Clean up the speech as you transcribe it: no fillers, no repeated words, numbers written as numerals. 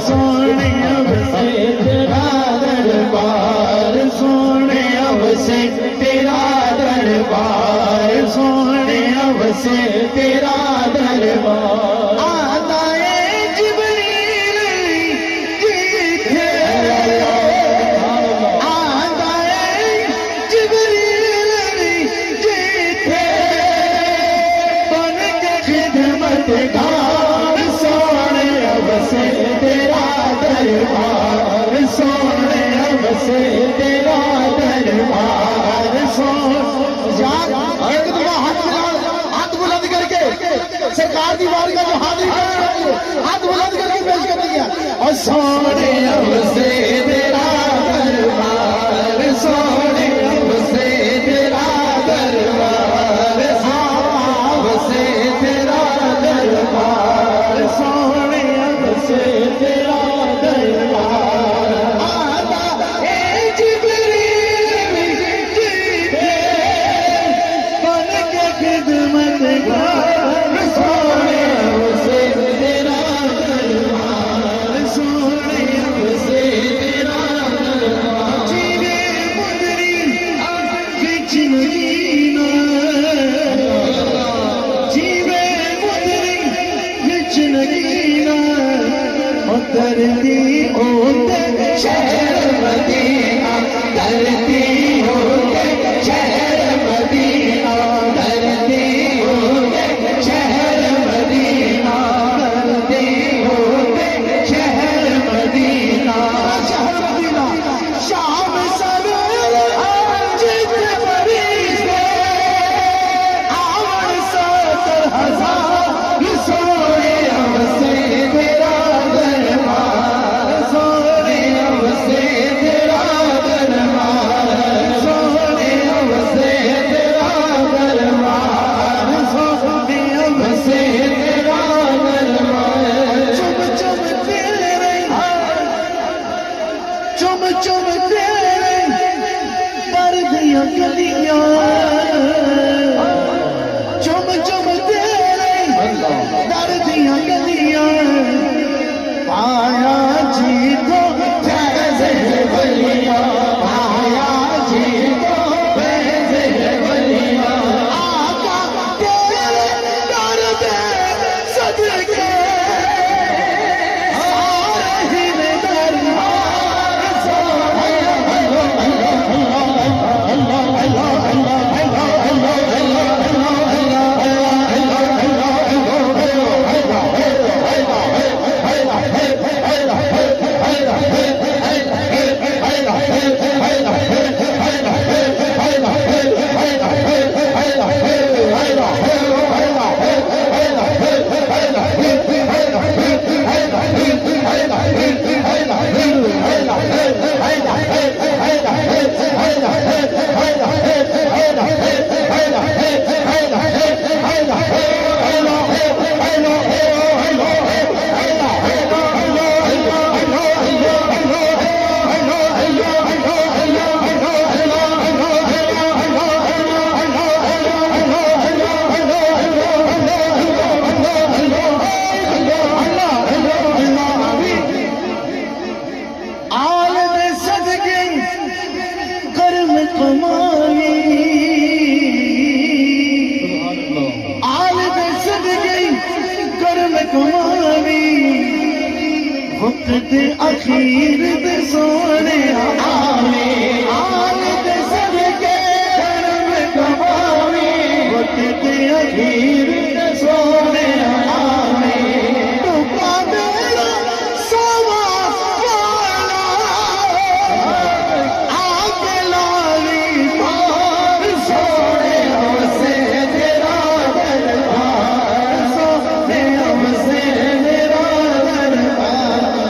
सोने अब से तेरा दरबार, सोने अब से तेरा दरबार, सोने अब से तेरा दरबार। आता है जिब्रील जिथे, आता है जिब्रील जिथे, बन के खिदमतगार, सोने अब से तेरा दरबार, सोने अब से तेरा दरबार। एक दफा हाथ बुलंद करके सरकार की बात का जो हाथ बुलंद करके पेश कर दिया। और सोने अब से तेरा दरबार, सोने अब से तेरा दरबार, अब से तेरा दरबार, सोने अब से तेरा दरबार। आता है जिब्रील जिथे, बन के खिदमतगार, सोने अब से तेरा दरबार, सोने अब से तेरा दरबार। जीवे मुदरी विच नगीना, जीवे मुदरी विच नगीना, धरती होते शहर मदीना, धरती होते शहर मदीना, धरती होते शहर मदीना, धरती होते शहर मदीना, शहर मदीना। शाम सवेरे जित बरीसे, आवन 70,000, सोने अब से तेरा दरबार, सोने अब से तेरा दरबार, सोने अब से तेरा दरबार, सोने अब से तेरा दरबार। चुम चुम तेरे, चुम चुम तेरे दर दियां गलियां, चुम चुम तेरे दर दियां गलियां, पाया जी को फैज़ वलिया, पाया जी को फैज़ वलिया। आका तेरे दर दे सदके सारे ही दरबार, सोने वक्त अखीर दे सोने आवे।